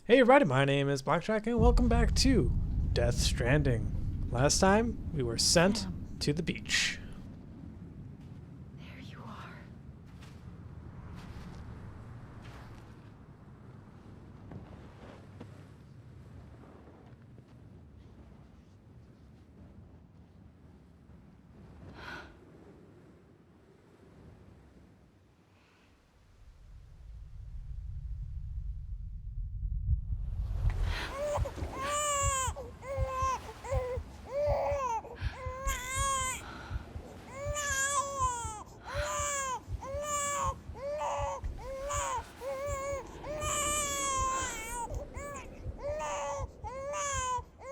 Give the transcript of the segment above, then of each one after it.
Hey everybody, my name is BlakJak and welcome back to Death Stranding. Last time, we were sent to the beach. There you are.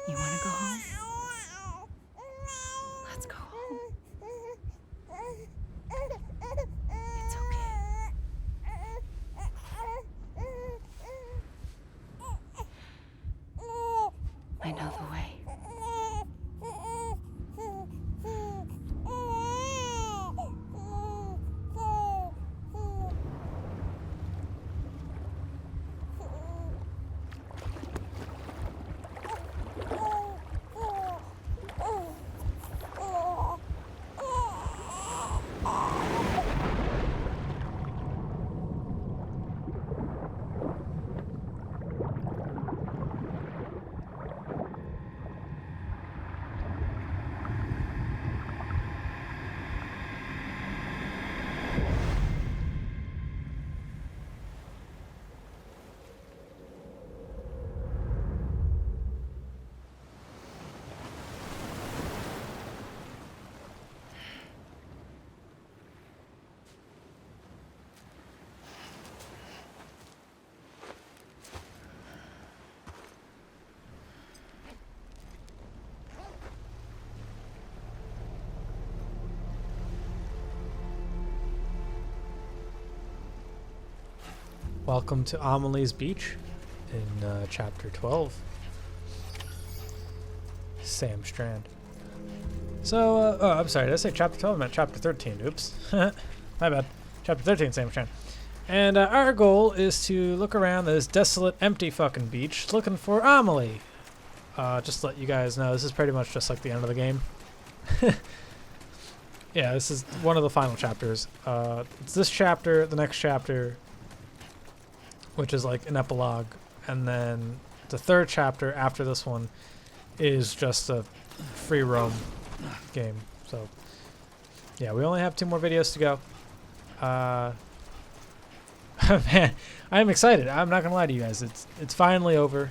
You want to go home? Let's go home. It's okay. I know the way. Welcome to Amelie's beach in chapter 12. Sam Strand. So, oh, I'm sorry, did I say chapter 12? I meant chapter 13. Oops. My bad. Chapter 13, Sam Strand. And our goal is to look around this desolate, empty fucking beach looking for Amelie. Just to let you guys know, this is pretty much just like the end of the game. Yeah, this is one of the final chapters. It's this chapter, the next chapter, which is like an epilogue, and then the third chapter after this one is just a free roam game. So yeah, we only have 2 more videos to go. Man, I'm excited. I'm not gonna lie to you guys. It's finally over.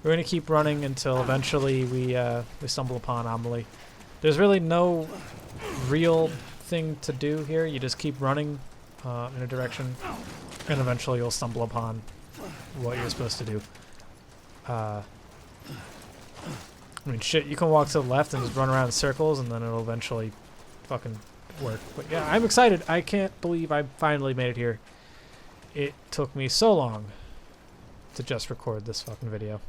We're gonna keep running until eventually we stumble upon Amelie. There's really no real thing to do here. You just keep running in a direction, and eventually you'll stumble upon what you're supposed to do. I mean, shit, you can walk to the left and just run around in circles, and then it'll eventually fucking work. But yeah, I'm excited. I can't believe I finally made it here. It took me so long to just record this fucking video.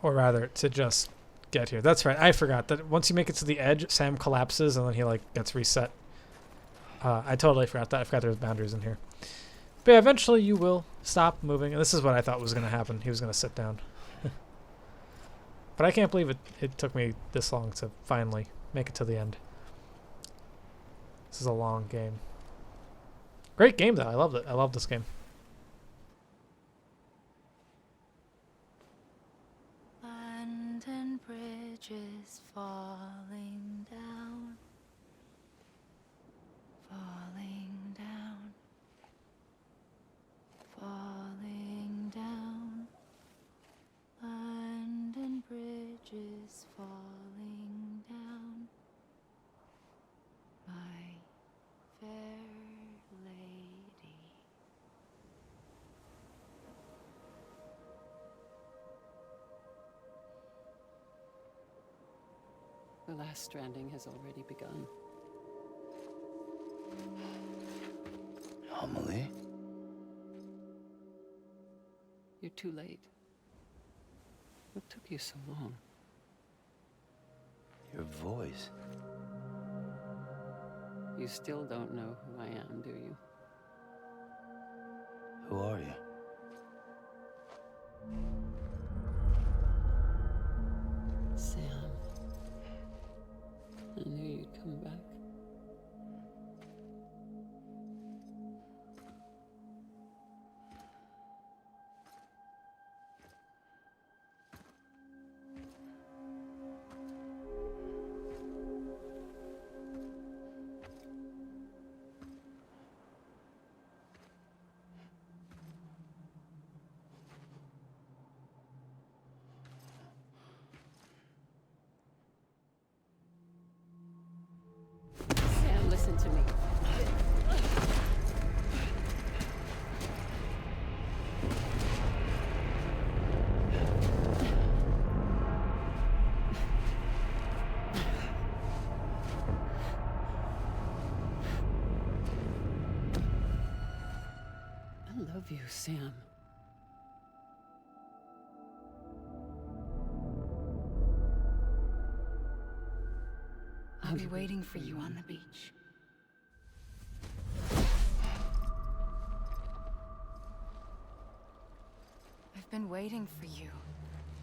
Or rather, to just get here. That's right. I forgot that once you make it to the edge, Sam collapses and then he like gets reset. I totally forgot that. I forgot there was boundaries in here. But yeah, eventually you will stop moving. And this is what I thought was going to happen. He was going to sit down. But I can't believe it took me this long to finally make it to the end. This is a long game. Great game though. I loved it. I love this game. London Bridge is falling down, falling down, falling down. London Bridge is falling down, my fair lady. The last stranding has already begun. Amelie? You're too late. What took you so long? Your voice. You still don't know who I am, do you? Who are you? Sam. I knew you'd come back. Sam, listen to me. I love you, Sam. I'll be waiting for you on the beach. I've been waiting for you,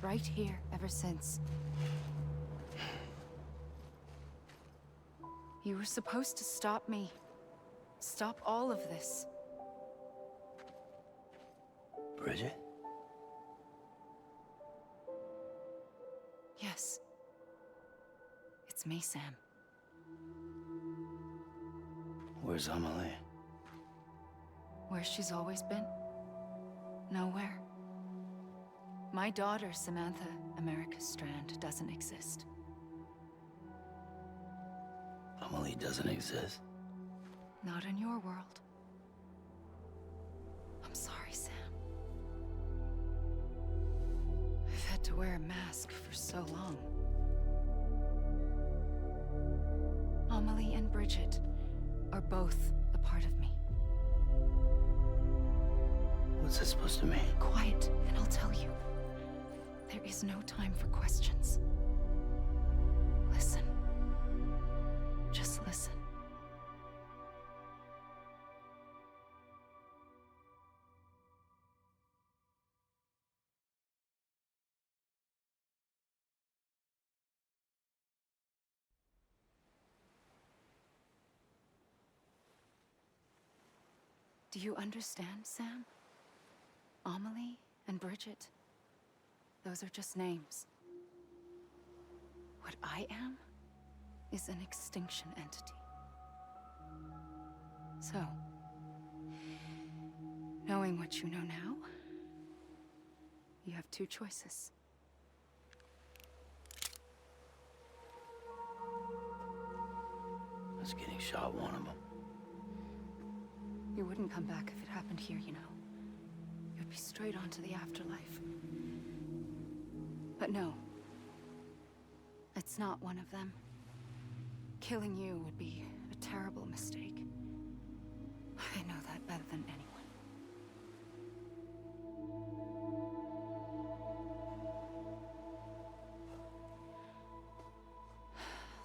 right here, ever since. You were supposed to stop me. Stop all of this. Bridget? Yes. It's me, Sam. Where's Amelie? Where she's always been. Nowhere. My daughter, Samantha America Strand, doesn't exist. Amelie doesn't exist. Not in your world. I'm sorry, Sam. I've had to wear a mask for so long. Amelie and Bridget are both a part of me. What's that supposed to mean? Quiet, and I'll tell you. There is no time for questions. Listen. Just listen. Do you understand, Sam? Amelie and Bridget, those are just names. What I am is an extinction entity. So, knowing what you know now, you have two choices. Us getting shot, one of them. You wouldn't come back if it happened here, you know. You'd be straight on to the afterlife. But no. It's not one of them. Killing you would be a terrible mistake. I know that better than anyone.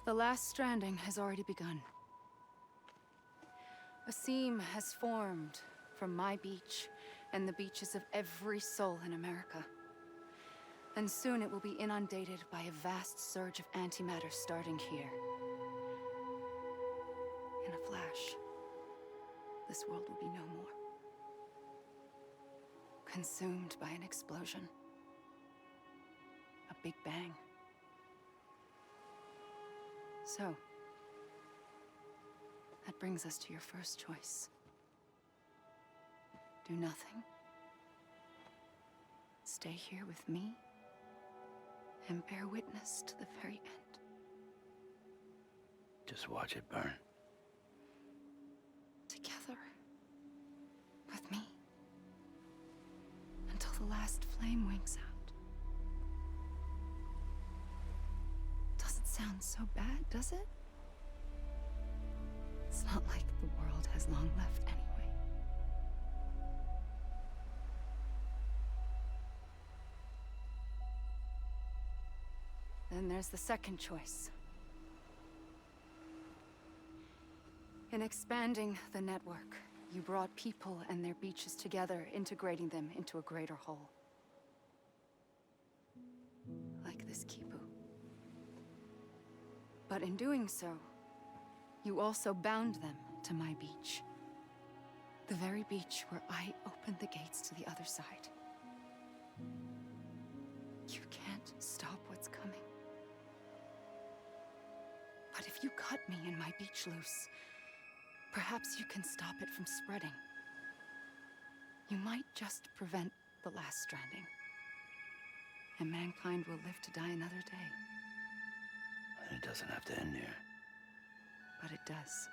The last stranding has already begun. A seam has formed from my beach and the beaches of every soul in America. And soon it will be inundated by a vast surge of antimatter starting here. In a flash, this world will be no more. Consumed by an explosion. A big bang. So, that brings us to your first choice. Do nothing. Stay here with me and bear witness to the very end. Just watch it burn. Together. With me. Until the last flame winks out. Doesn't sound so bad, does it? It's not like the world has long left anyway. Then there's the second choice. In expanding the network, you brought people and their beaches together, integrating them into a greater whole. Like this Kipu. But in doing so, you also bound them to my beach. The very beach where I opened the gates to the other side. You can't stop what's coming. But if you cut me and my beach loose, perhaps you can stop it from spreading. You might just prevent the last stranding. And mankind will live to die another day. And it doesn't have to end here. But it does.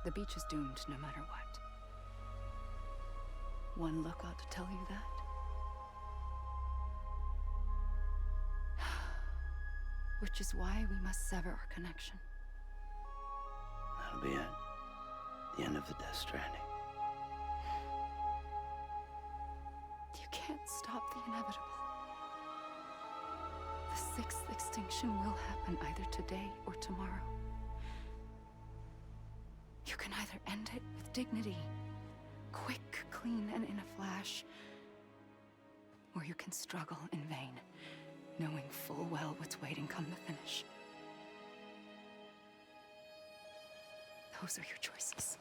The beach is doomed no matter what. One look ought to tell you that. Which is why we must sever our connection. That'll be it. The end of the Death Stranding. You can't stop the inevitable. The sixth extinction will happen either today or tomorrow. You can either end it with dignity, quick, clean, and in a flash, or you can struggle in vain, knowing full well what's waiting come the finish. Those are your choices.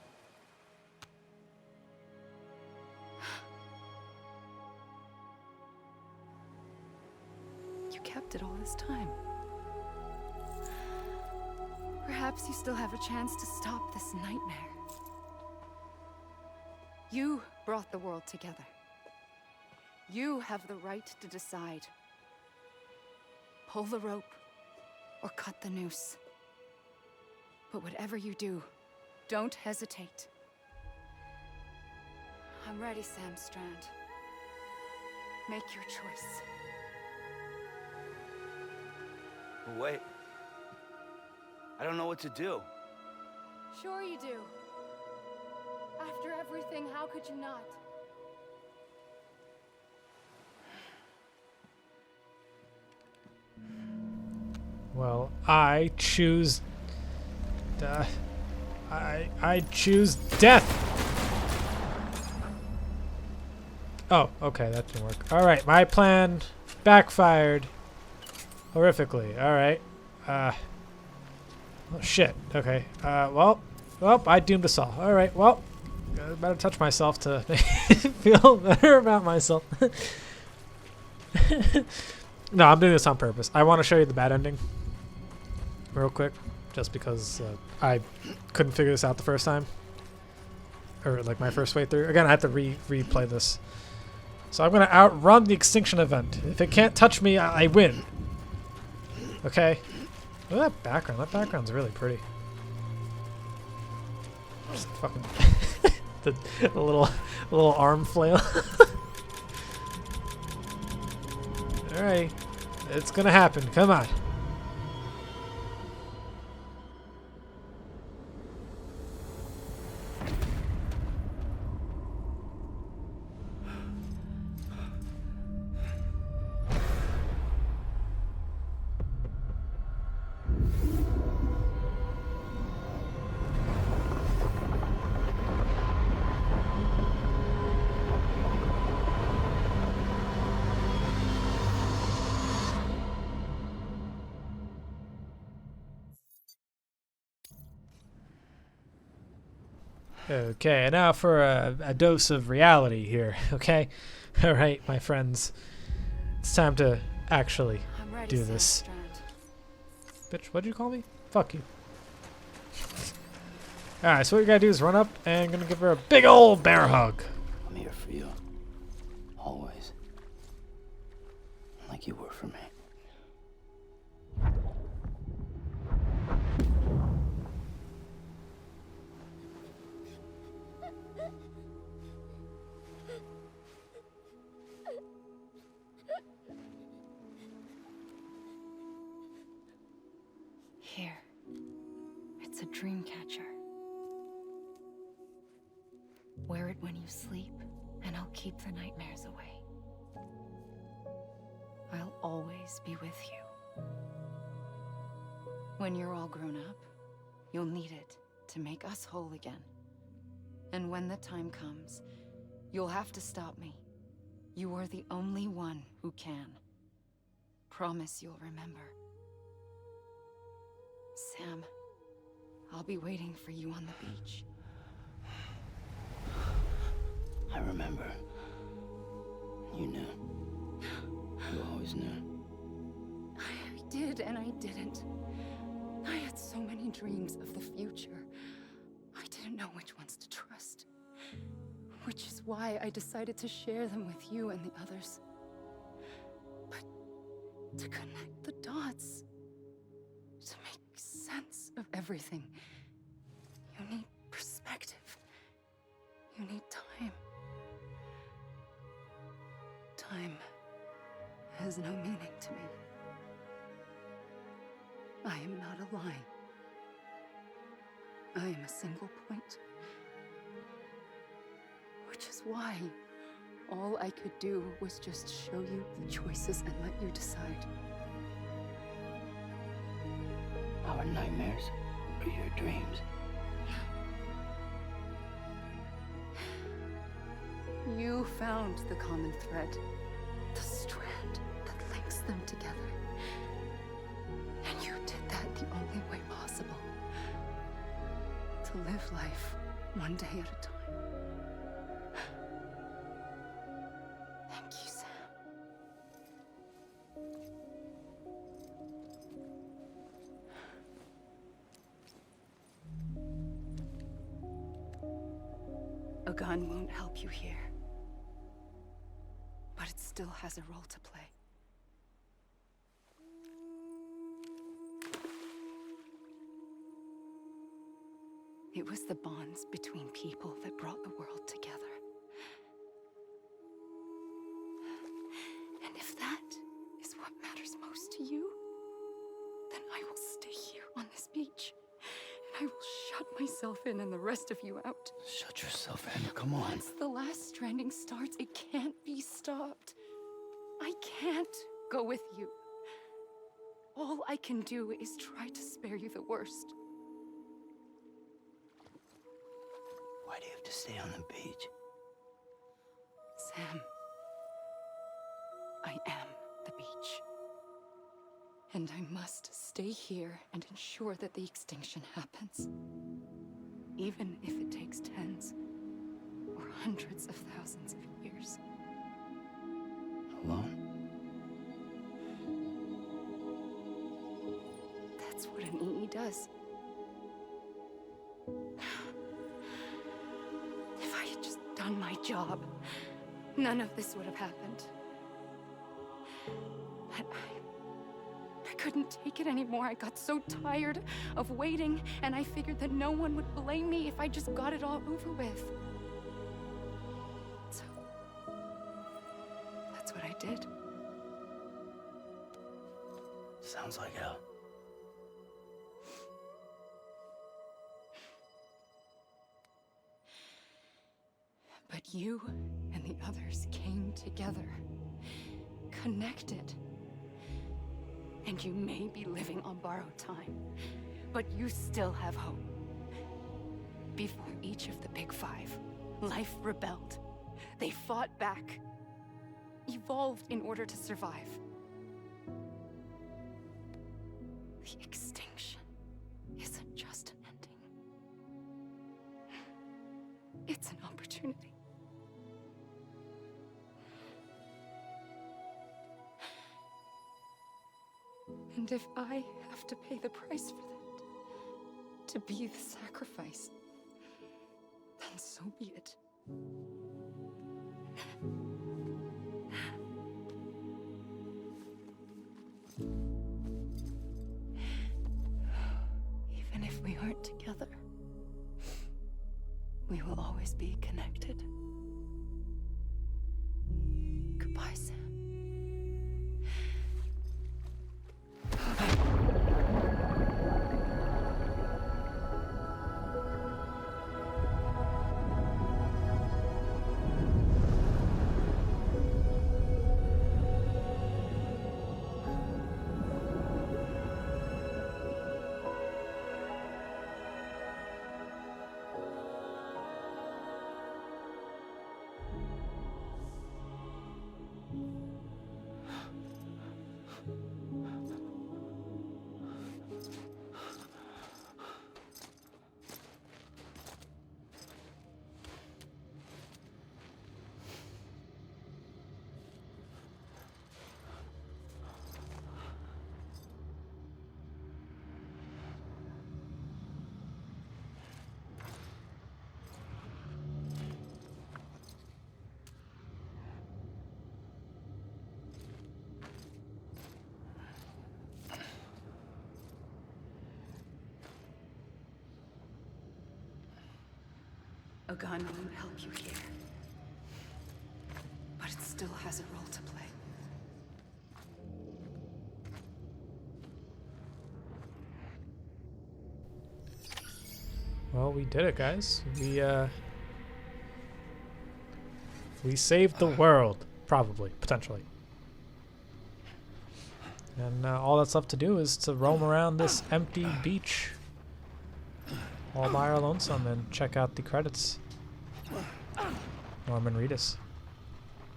You kept it all this time. Perhaps you still have a chance to stop this nightmare. You brought the world together. You have the right to decide. Pull the rope or cut the noose. But whatever you do, don't hesitate. I'm ready, Sam Strand. Make your choice. But wait. I don't know what to do. Sure you do. After everything, how could you not? Well, I choose... I choose death! Oh, okay, that didn't work. Alright, my plan backfired horrifically. Alright. Oh, shit. Okay. Well, I doomed us all. Alright, well, I better touch myself to feel better about myself. No, I'm doing this on purpose. I want to show you the bad ending real quick, just because I couldn't figure this out the first time. Or, like, my first way through. Again, I have to replay this. So I'm going to outrun the extinction event. If it can't touch me, I win. Okay? Look at that background. That background's really pretty. Just fucking the little arm flail. All right, it's gonna happen. Come on. Okay, and now for a dose of reality here, okay? All right, my friends. It's time to actually I'm ready, do Sam this. Strand. Bitch, what'd you call me? Fuck you. Alright, so what you gotta do is run up and gonna give her a big old bear hug. I'm here for you. Always. Like you were for me. Here. It's a dream catcher. Wear it when you sleep, and I'll keep the nightmares away. I'll always be with you. When you're all grown up, You'll need it to make us whole again. And when the time comes, you'll have to stop me. You are the only one who can. Promise you'll remember. Sam, I'll be waiting for you on the beach. I remember. You knew. You always knew. I did and I didn't. I had so many dreams of the future. I didn't know which ones to trust. Which is why I decided to share them with you and the others. But to connect the dots, to make sense of everything, you need perspective. You need time. Time has no meaning to me. I am not a line. I am a single point. Which is why all I could do was just show you the choices and let you decide. Our nightmares are your dreams. You found the common thread, the strand that links them together. And you did that the only way possible. To live life one day at a time. Thank you, Sam. A gun won't help you here. But it still has a role to play. It was the bonds between people that brought the world together. And if that is what matters most to you, then I will stay here on this beach. And I will shut myself in and the rest of you out. Shut yourself in. Come on. Once the last stranding starts, it can't be stopped. I can't go with you. All I can do is try to spare you the worst. Why do you have to stay on the beach? Sam, I am the beach. And I must stay here and ensure that the extinction happens. Even if it takes tens or hundreds of thousands of years. Alone? That's what an EE does. If I had just done my job, none of this would have happened. But I couldn't take it anymore. I got so tired of waiting, and I figured that no one would blame me if I just got it all over with. So, that's what I did. Sounds like hell. But you and the others came together, connected. And you may be living on borrowed time, but you still have hope. Before each of the Big Five, life rebelled. They fought back, evolved in order to survive. The extinction isn't just an ending. It's an opportunity. And if I have to pay the price for that, to be the sacrifice, then so be it. Even if we aren't together, we will always be connected. Goodbye, Sam. A gun won't help you here. But it still has a role to play. Well, we did it, guys. We saved the world, probably, potentially. And all that's left to do is to roam around this empty beach all by our lonesome and check out the credits. Norman Reedus.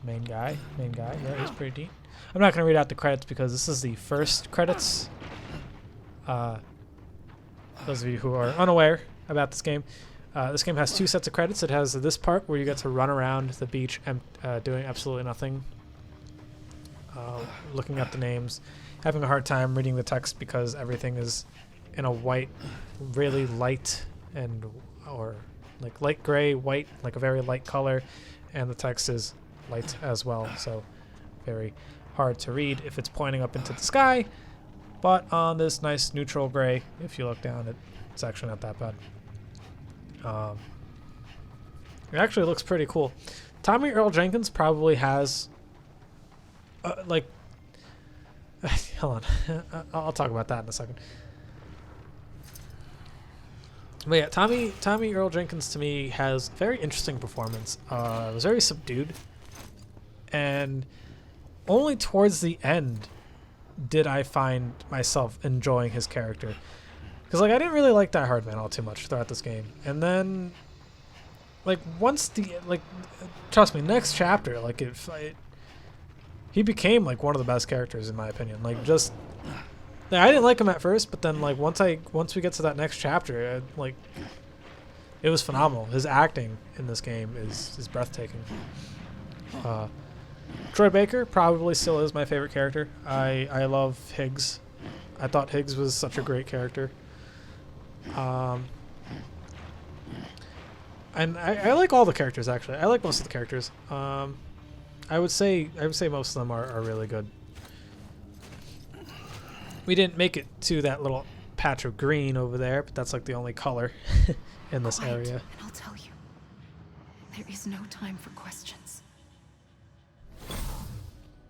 Main guy. Yeah, he's pretty neat. I'm not going to read out the credits because this is the first credits. Those of you who are unaware about this game has 2 sets of credits. It has this part where you get to run around the beach doing absolutely nothing. Looking at the names. Having a hard time reading the text because everything is in a white, really light or like light gray, white, like a very light color, and the text is light as well, so very hard to read if it's pointing up into the sky. But on this nice neutral gray, if you look down, it's actually not that bad. It actually looks pretty cool. Tommy Earl Jenkins probably has hold on. I'll talk about that in a second. But yeah, Tommy Earl Jenkins to me has a very interesting performance. It was very subdued, and only towards the end did I find myself enjoying his character. Because I didn't really like Die-Hardman all too much throughout this game, and then once trust me, next chapter, he became one of the best characters in my opinion. I didn't like him at first, but then once we get to that next chapter, it was phenomenal. His acting in this game is breathtaking. Troy Baker probably still is my favorite character. I love Higgs. I thought Higgs was such a great character. And I like all the characters actually. I like most of the characters. I would say most of them are really good. We didn't make it to that little patch of green over there, but that's the only color in this Quiet, area. And I'll tell you, there is no time for questions.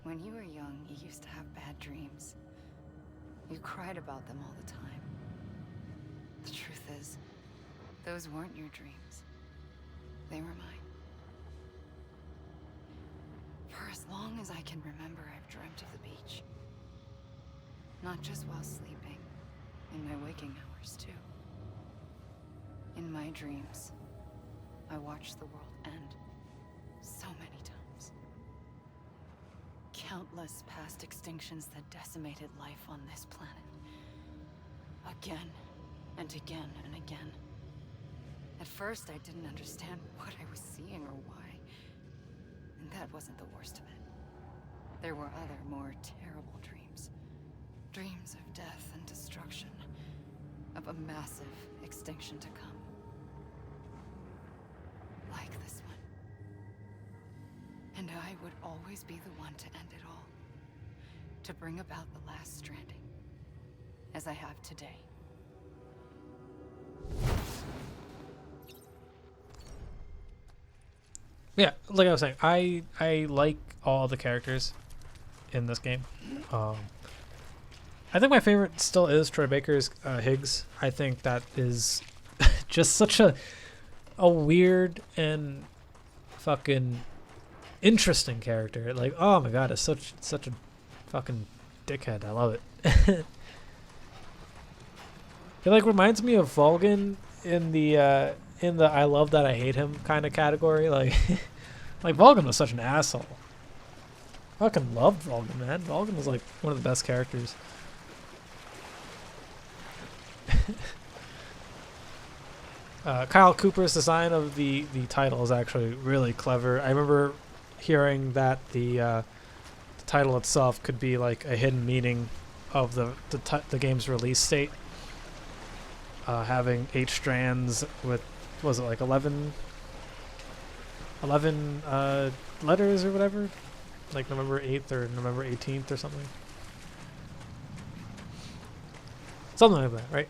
When you were young, you used to have bad dreams. You cried about them all the time. The truth is, those weren't your dreams. They were mine. For as long as I can remember, I've dreamt of the beach. Not just while sleeping, in my waking hours too. In my dreams, I watched the world end so many times. Countless past extinctions that decimated life on this planet. Again and again and again. At first, I didn't understand what I was seeing or why. And that wasn't the worst of it. There were other, more terrible dreams. Dreams of death and destruction. Of a massive extinction to come. Like this one. And I would always be the one to end it all. To bring about the last stranding. As I have today. Yeah, like I was saying, I like all the characters in this game. I think my favorite still is Troy Baker's Higgs. I think that is just such a weird and fucking interesting character. Oh my god, it's such a fucking dickhead. I love it. It reminds me of Vulcan in the I love that I hate him kind of category. Vulcan was such an asshole. I fucking loved Vulcan, man. Vulcan was one of the best characters. Kyle Cooper's design of the title is actually really clever. I remember hearing that the title itself could be a hidden meaning of the game's release date. Having 8 strands with, was it 11 letters or whatever? November 8th or November 18th or something. Something like that, right?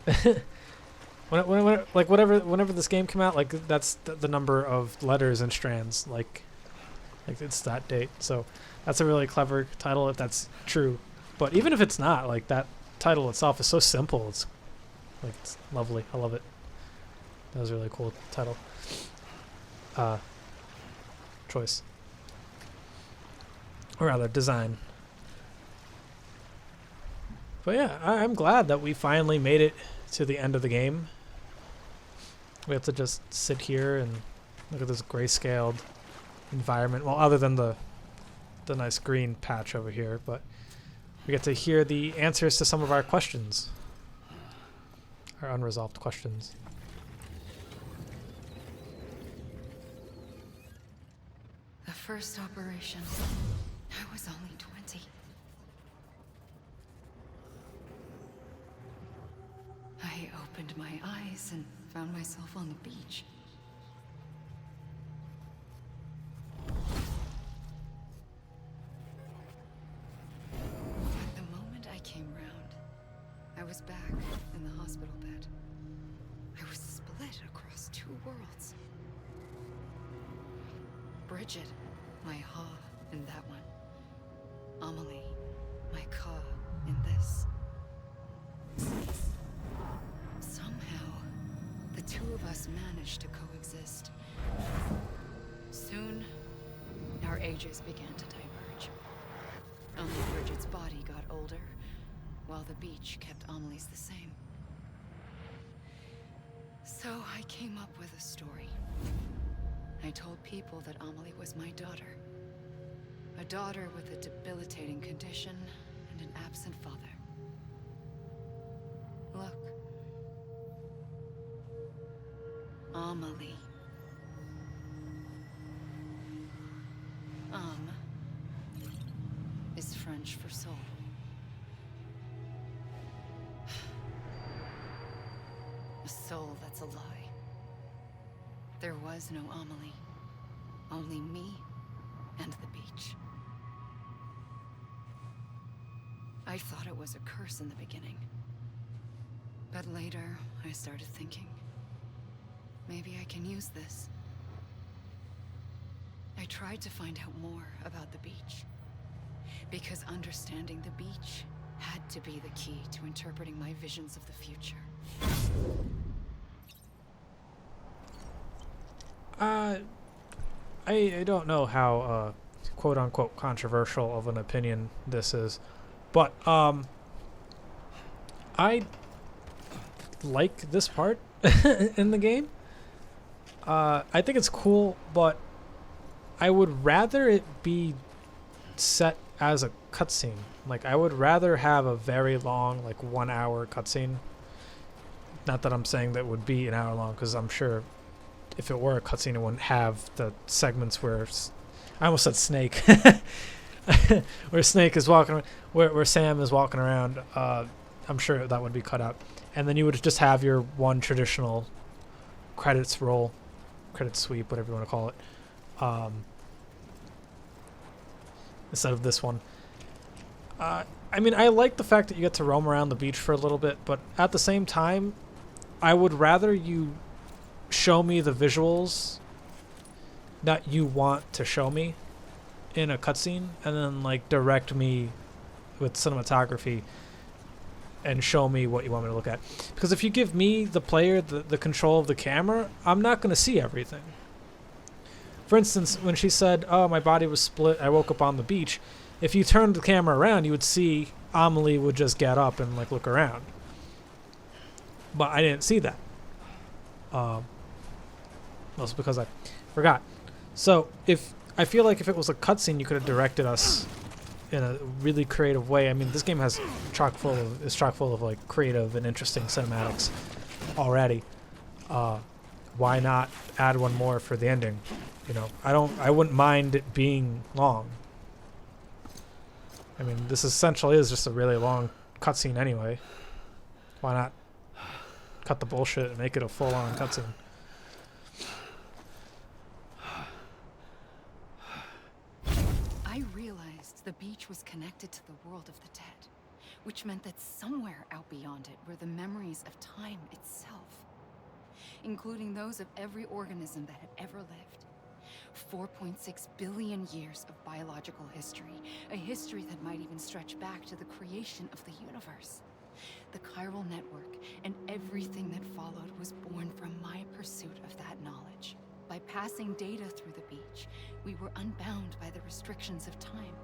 Like whenever this game came out, like that's the number of letters in strands. Like it's that date. So that's a really clever title if that's true. But even if it's not, like that title itself is so simple. It's lovely. I love it. That was a really cool title. Choice. Or rather, design. But yeah, I'm glad that we finally made it to the end of the game. We have to just sit here and look at this grayscaled environment. Well, other than the nice green patch over here, but we get to hear the answers to some of our questions. Our unresolved questions. The first operation, I was only 20. I opened my eyes and found myself on the beach. At the moment I came round, I was back in the hospital bed. I was split across two worlds. Bridget, my Ha in that one. Amelie, my Ka in this. Somehow, the two of us managed to coexist. Soon, our ages began to diverge. Only Bridget's body got older, while the beach kept Amelie's the same. So I came up with a story. I told people that Amelie was my daughter. A daughter with a debilitating condition and an absent father. Look. Amelie. Is French for soul. A soul that's a lie. There was no Amelie. Only me and the beach. I thought it was a curse in the beginning. But later, I started thinking, maybe I can use this. I tried to find out more about the beach. Because understanding the beach had to be the key to interpreting my visions of the future. I don't know how quote unquote controversial of an opinion this is, but I like this part in the game. I think it's cool, but I would rather it be set as a cutscene. Like, I would rather have a very long, like 1 hour cutscene. Not that I'm saying that would be an hour long, because I'm sure if it were a cutscene, it wouldn't have the segments where I almost said Snake, where Snake is walking, where Sam is walking around. I'm sure that would be cut out, and then you would just have your one traditional credits roll, credit sweep, whatever you want to call it, instead of this one. I mean, I like the fact that you get to roam around the beach for a little bit, but at the same time, I would rather you show me the visuals that you want to show me in a cutscene, and then like direct me with cinematography and show me what you want me to look at. Because if you give me, the player, the control of the camera, I'm not going to see everything. For instance, when she said, oh, my body was split, I woke up on the beach, if you turned the camera around, you would see Amelie would just get up and like look around. But I didn't see that. Mostly because I forgot. So I feel like if it was a cutscene, you could have directed us in a really creative way. I mean, this game is chock full of like creative and interesting cinematics already. Why not add one more for the ending? You know, I wouldn't mind it being long. I mean, this essentially is just a really long cutscene anyway. Why not cut the bullshit and make it a full-on cutscene? I realized the beach was connected to the world of the dead, which meant that somewhere out beyond it were the memories of time itself. including those of every organism that had ever lived. 4.6 billion years of biological history, a history that might even stretch back to the creation of the universe. The chiral network and everything that followed was born from my pursuit of that knowledge. By passing data through the beach, we were unbound by the restrictions of time.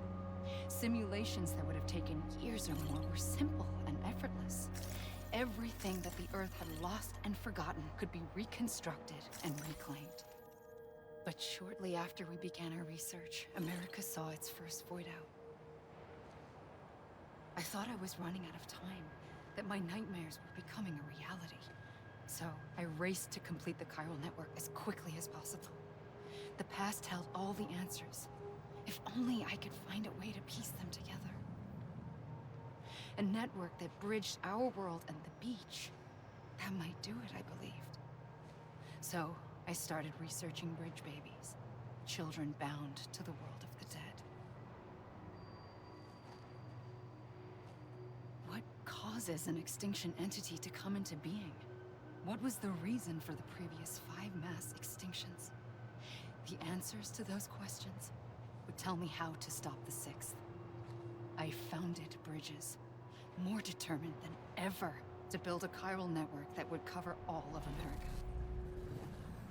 Simulations that would have taken years or more were simple and effortless. Everything that the Earth had lost and forgotten could be reconstructed and reclaimed. But shortly after we began our research, America saw its first void out. I thought I was running out of time, that my nightmares were becoming a reality. So I raced to complete the chiral network as quickly as possible. The past held all the answers. If only I could find a way to piece them together. A network that bridged our world and the beach. That might do it, I believed. So I started researching bridge babies, children bound to the world of the dead. What causes an extinction entity to come into being? What was the reason for the previous 5 mass extinctions? The answers to those questions would tell me how to stop the 6th. I founded bridges, more determined than ever to build a chiral network that would cover all of America.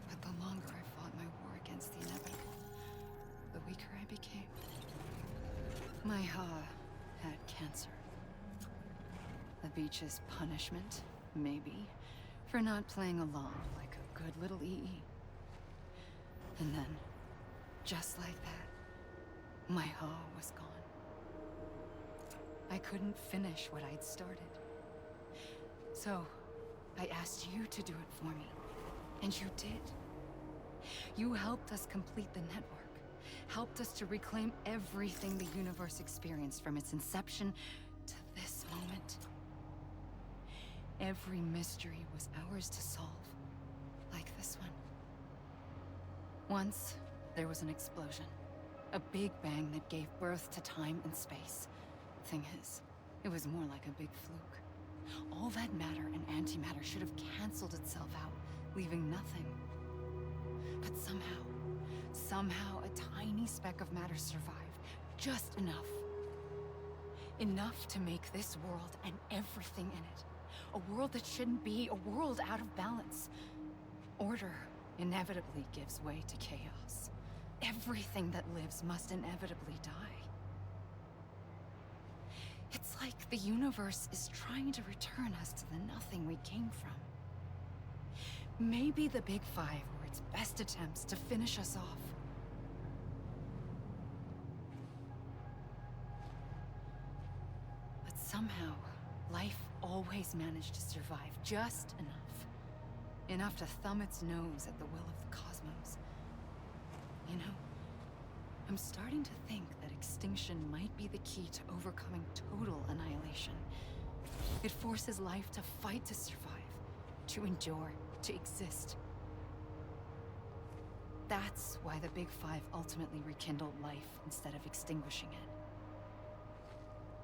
But the longer I fought my war against the inevitable, the weaker I became. My Ha had cancer. The beach's punishment, maybe, for not playing along like a good little EE. And then, just like that, my Ha was gone. I couldn't finish what I'd started. So, I asked you to do it for me. And you did. You helped us complete the network. Helped us to reclaim everything the universe experienced from its inception to this moment. Every mystery was ours to solve. Like this one. Once, there was an explosion. A big bang that gave birth to time and space. Thing is, it was more like a big fluke. All that matter and antimatter should have canceled itself out, leaving nothing. But somehow a tiny speck of matter survived. Just enough. Enough to make this world and everything in it. A world that shouldn't be, a world out of balance. Order inevitably gives way to chaos. Everything that lives must inevitably die. It's like the universe is trying to return us to the nothing we came from. Maybe the Big Five were its best attempts to finish us off. But somehow, life always managed to survive just enough. Enough to thumb its nose at the will of the cosmos. You know, I'm starting to think that extinction might be the key to overcoming total annihilation. It forces life to fight to survive, to endure, to exist. That's why the Big Five ultimately rekindled life instead of extinguishing it.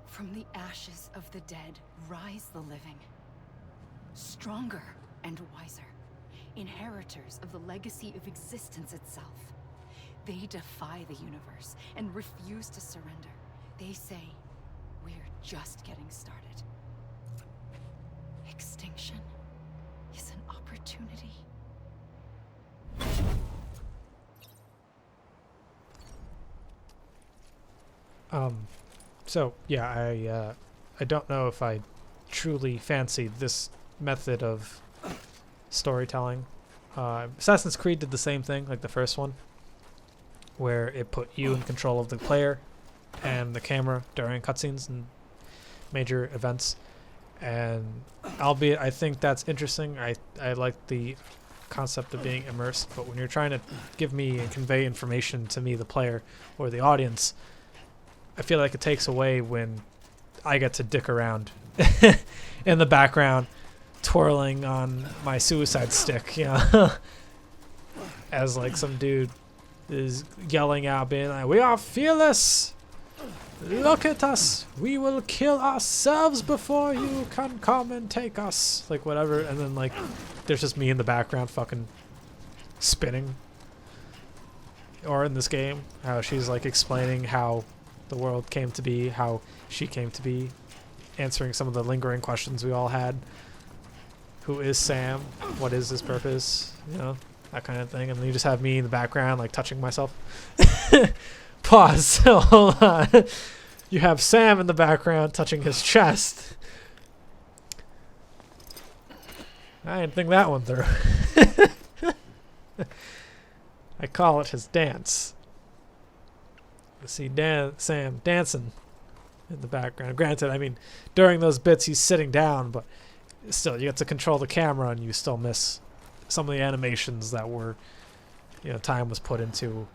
From the ashes of the dead rise the living. Stronger and wiser. Inheritors of the legacy of existence itself. They defy the universe and refuse to surrender. They say, we're just getting started. Extinction is an opportunity. So yeah, I don't know if I truly fancied this method of storytelling. Assassin's Creed did the same thing, like the first one, where it put you in control of the player and the camera during cutscenes and major events. And albeit I think that's interesting, I like the concept of being immersed, but when you're trying to give me and convey information to me, the player, or the audience, I feel like it takes away when I get to dick around in the background, twirling on my suicide stick, you know, as like some dude is yelling out, being like, "We are fearless! Look at us! We will kill ourselves before you can come and take us. Like, whatever. And then, like, there's just me in the background fucking spinning. Or in this game, how she's, like, explaining how the world came to be, how she came to be, answering some of the lingering questions we all had. Who is Sam? What is his purpose? You know, that kind of thing. And then you just have me in the background, like, touching myself. Pause. Hold on. You have Sam in the background touching his chest. I didn't think that one through. I call it his dance. You see Sam dancing in the background. Granted, I mean, during those bits he's sitting down, but still, you get to control the camera and you still miss some of the animations that were, you know, time was put into.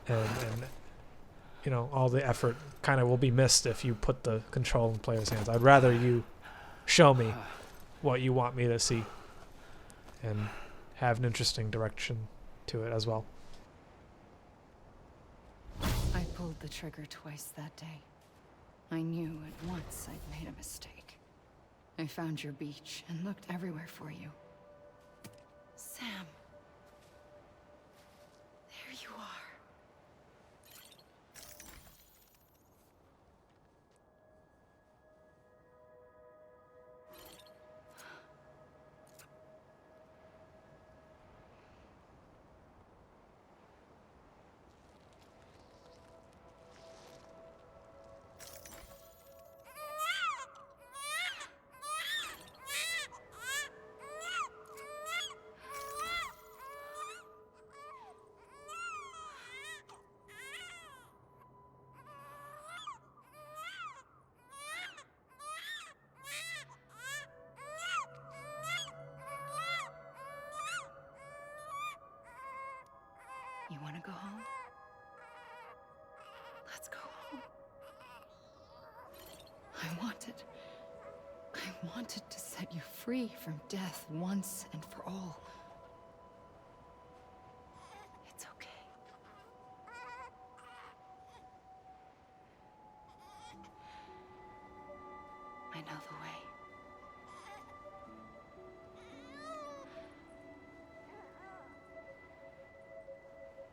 And you know, all the effort kind of will be missed if you put the control in players' hands. I'd rather you show me what you want me to see and have an interesting direction to it as well. I pulled the trigger twice that day. I knew at once I'd made a mistake. I found your beach and looked everywhere for you. Sam. There you are. You want to go home? Let's go home. I wanted to set you free from death once and for all. It's okay. I know the way.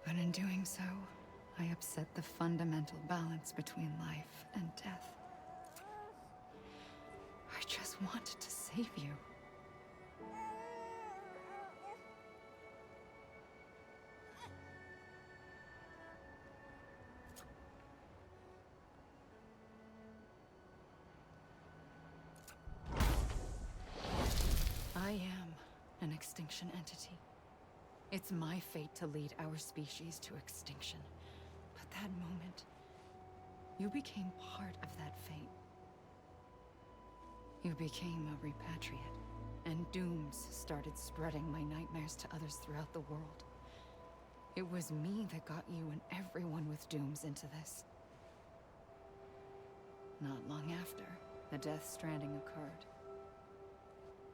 But in doing so, I upset the fundamental balance between life and death. I just wanted to save you. I am an extinction entity. It's my fate to lead our species to extinction. But that moment, you became part of that fate. You became a repatriate, and dooms started spreading my nightmares to others throughout the world. It was me that got you and everyone with dooms into this. Not long after, the Death Stranding occurred.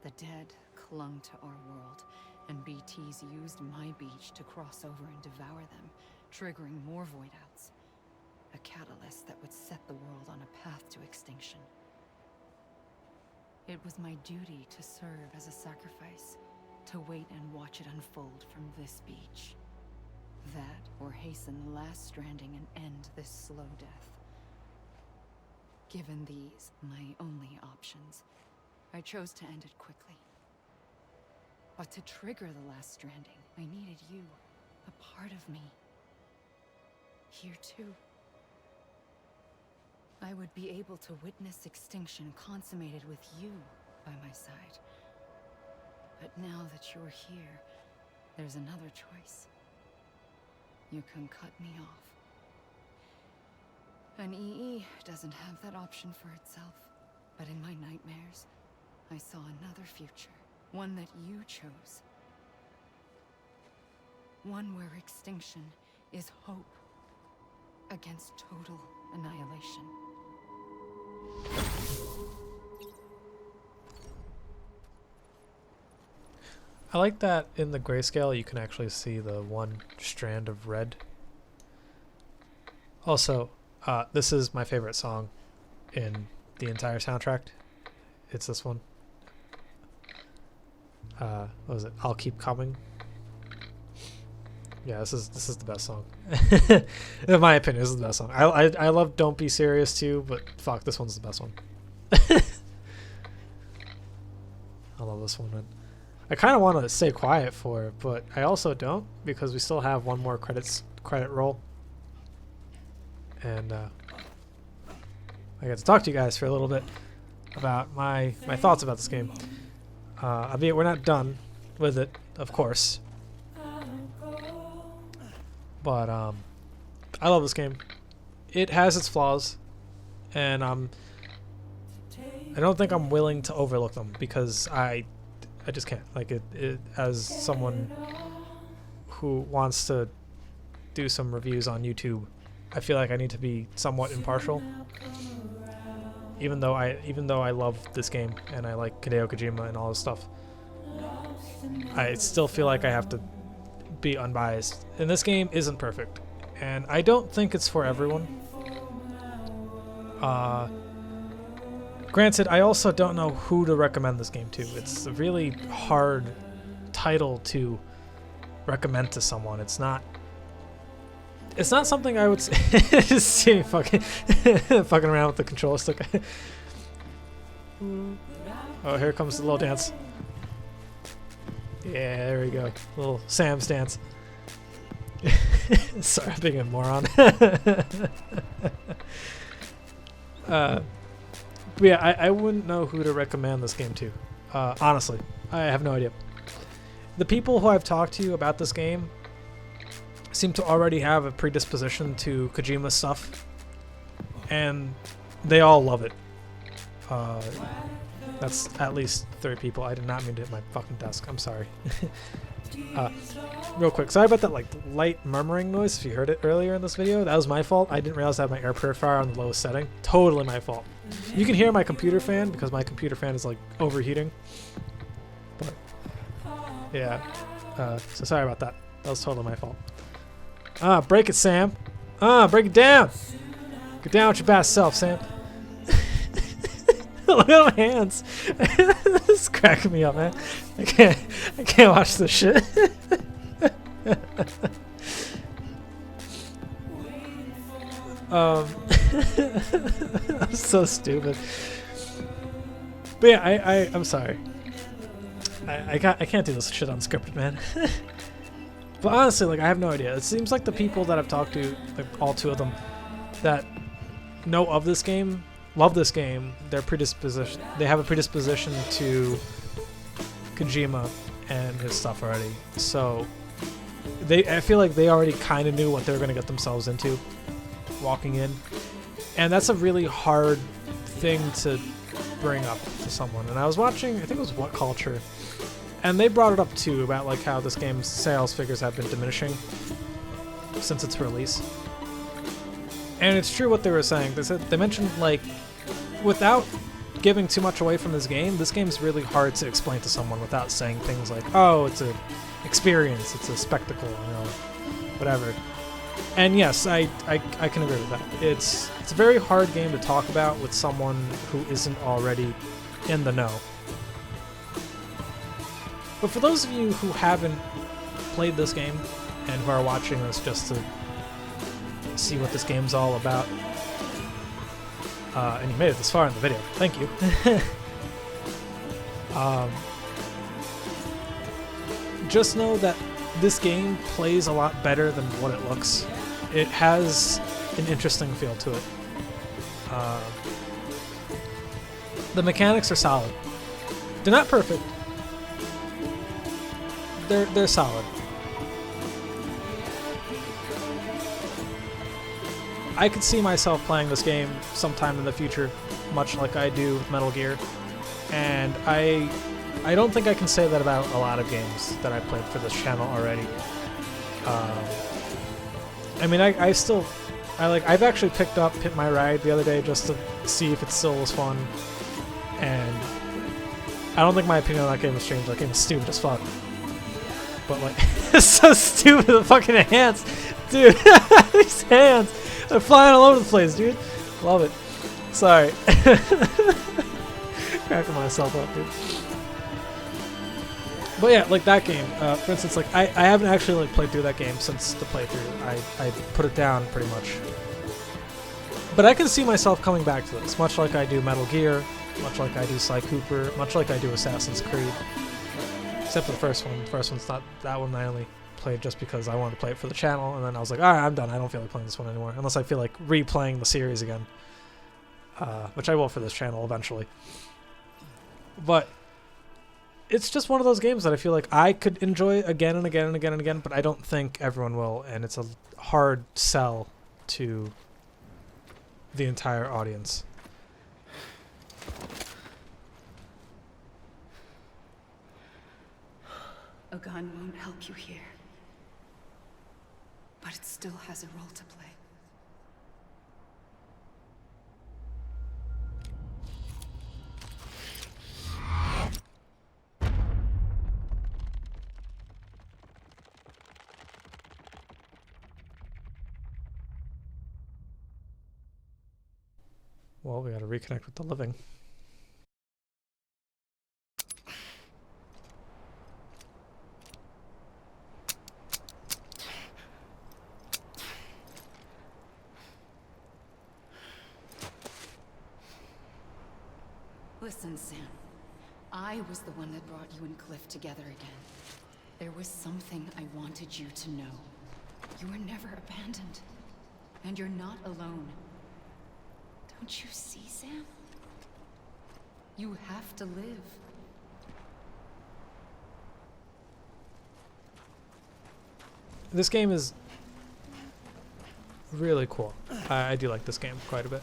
The dead clung to our world, and BTs used my beach to cross over and devour them, triggering more void-outs. A catalyst that would set the world on a path to extinction. It was my duty to serve as a sacrifice, to wait and watch it unfold from this beach. That, or hasten the last stranding and end this slow death. Given these, my only options, I chose to end it quickly. But to trigger the last stranding, I needed you, a part of me. Here too. I would be able to witness extinction consummated with you by my side. But now that you're here, there's another choice. You can cut me off. An EE doesn't have that option for itself. But in my nightmares, I saw another future. One that you chose. One where extinction is hope against total annihilation. I like that in the grayscale you can actually see the one strand of red. Also, This is my favorite song in the entire soundtrack. It's this one. What was it? I'll Keep Coming. Yeah, this is the best song. In my opinion, this is the best song. I love Don't Be Serious too, but fuck, this one's the best one. I love this one, man. I kind of want to stay quiet for it, but I also don't, because we still have one more credit roll. And I got to talk to you guys for a little bit about my thoughts about this game. I mean, we're not done with it, of course. But I love this game. It has its flaws, and I don't think I'm willing to overlook them, because I just can't. Like it as someone who wants to do some reviews on YouTube, I feel like I need to be somewhat impartial. Even though I love this game and I like Hideo Kojima and all this stuff, I still feel like I have to be unbiased. And this game isn't perfect, and I don't think it's for everyone. Granted, I also don't know who to recommend this game to. It's a really hard title to recommend to someone. It's not something I would just see fucking around with the control stick. Oh, here comes the little dance. Yeah, there we go. Little Sam's dance. Sorry, I'm being a moron. But yeah, I wouldn't know who to recommend this game to. Honestly, I have no idea. The people who I've talked to about this game seem to already have a predisposition to Kojima stuff, and they all love it. That's at least 3 people. I did not mean to hit my fucking desk. I'm sorry. Real quick, sorry about that like light murmuring noise. If you heard it earlier in this video, that was my fault. I didn't realize I had my air purifier on the lowest setting. Totally my fault. You can hear my computer fan because my computer fan is like overheating. But yeah, so sorry about that. That was totally my fault. Break it, Sam. Break it down. Get down with your best self, Sam. Look at my hands. This is cracking me up, man. I can't watch this shit. I'm so stupid. But yeah, I'm sorry. I can't do this shit unscripted, man. But honestly, like, I have no idea. It seems like the people that I've talked to, like all 2 of them, that know of this game, love this game. They have a predisposition to Kojima and his stuff already. So I feel like they already kind of knew what they were going to get themselves into walking in. And that's a really hard thing to bring up to someone. And I was watching, I think it was What Culture, and they brought it up too about like how this game's sales figures have been diminishing since its release. And it's true what they were saying. They mentioned like, without giving too much away from this game's really hard to explain to someone without saying things like, oh, it's an experience, it's a spectacle, you know, whatever. And yes, I can agree with that. It's a very hard game to talk about with someone who isn't already in the know. But for those of you who haven't played this game and who are watching this just to see what this game's all about, and you made it this far in the video, thank you. Just know that this game plays a lot better than what it looks. It has an interesting feel to it. The mechanics are solid. They're not perfect. They're solid. I could see myself playing this game sometime in the future, much like I do with Metal Gear, and I don't think I can say that about a lot of games that I've played for this channel already. I mean, I've actually picked up Hit My Ride the other day just to see if it still was fun, and I don't think my opinion on that game has changed. That game is stupid as fuck. But like, it's so stupid, the fucking hands. Dude, these hands. They're flying all over the place, dude. Love it. Sorry. Cracking myself up, dude. But yeah, like that game, for instance, like I haven't actually like played through that game since the playthrough. I put it down pretty much. But I can see myself coming back to this, much like I do Metal Gear, much like I do Sly Cooper, much like I do Assassin's Creed. Except for the first one. The first one's not that one. I only played just because I wanted to play it for the channel, and then I was like, alright, I'm done. I don't feel like playing this one anymore, unless I feel like replaying the series again. Which I will for this channel eventually. But it's just one of those games that I feel like I could enjoy again and again and again and again, but I don't think everyone will, and it's a hard sell to the entire audience. A gun won't help you here, but it still has a role to play. Well, we gotta reconnect with the living. Listen, Sam. I was the one that brought you and Cliff together again. There was something I wanted you to know. You were never abandoned. And you're not alone. Don't you see, Sam? You have to live. This game is really cool. I do like this game quite a bit.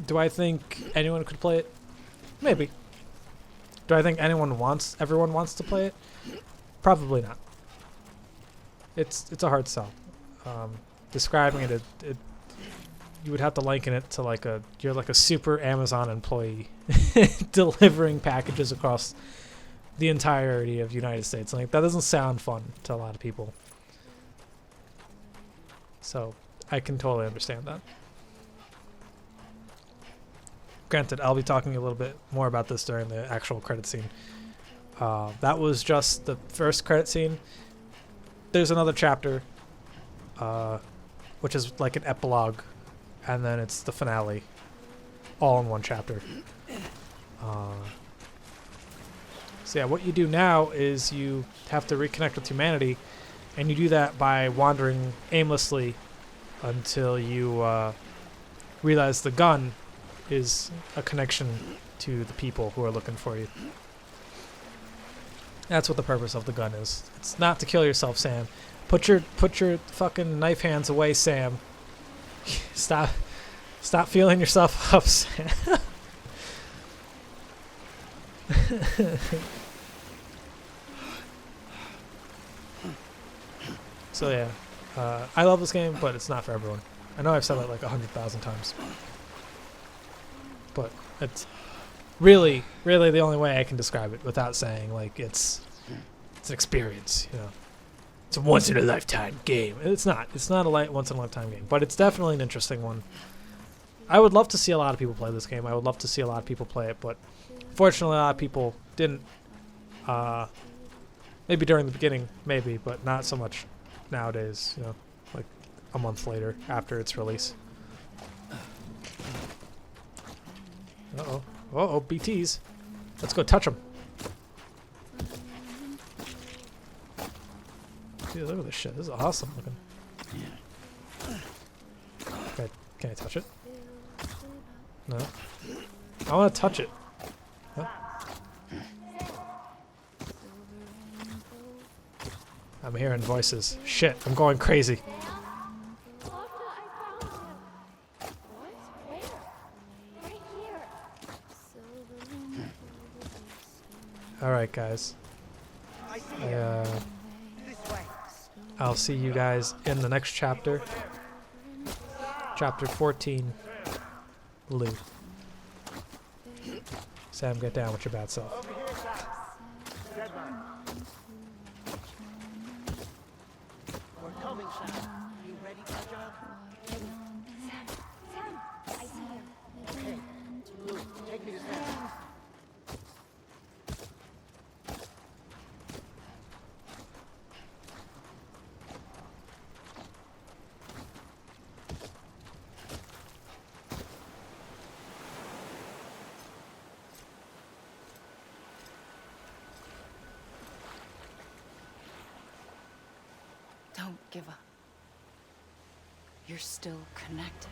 Do I think anyone could play it? Maybe. Do I think everyone wants to play it? Probably not. It's a hard sell. Describing it, you would have to liken it to like you're like a super Amazon employee delivering packages across the entirety of the United States. Like that doesn't sound fun to a lot of people. So I can totally understand that. Granted, I'll be talking a little bit more about this during the actual credit scene. That was just the first credit scene. There's another chapter, which is like an epilogue, and then it's the finale, all in one chapter. So yeah, what you do now is you have to reconnect with humanity, and you do that by wandering aimlessly until you realize the gun is a connection to the people who are looking for you. That's what the purpose of the gun is. It's not to kill yourself, Sam. Put your fucking knife hands away, Sam. Stop feeling yourself up, Sam. So yeah, I love this game, but it's not for everyone. I know I've said that like 100,000 times. But it's really, really the only way I can describe it without saying like it's an experience, you know. It's a once in a lifetime game. It's not a once in a lifetime game, but it's definitely an interesting one. I would love to see a lot of people play this game. I would love to see a lot of people play it, but fortunately a lot of people didn't. Maybe during the beginning, maybe, but not so much nowadays, you know, like a month later after its release. Uh-oh. Uh-oh, BTs. Let's go touch them. Dude, look at this shit. This is awesome looking. Can I touch it? No. I want to touch it. Huh? I'm hearing voices. Shit, I'm going crazy. Alright, guys. I'll see you guys in the next chapter. Chapter 14. Lou. Sam, get down with your bad self. We're coming. You ready, BlakJak? Sam, I see him. Okay. Blue, take me to Sam. Don't give up. You're still connected.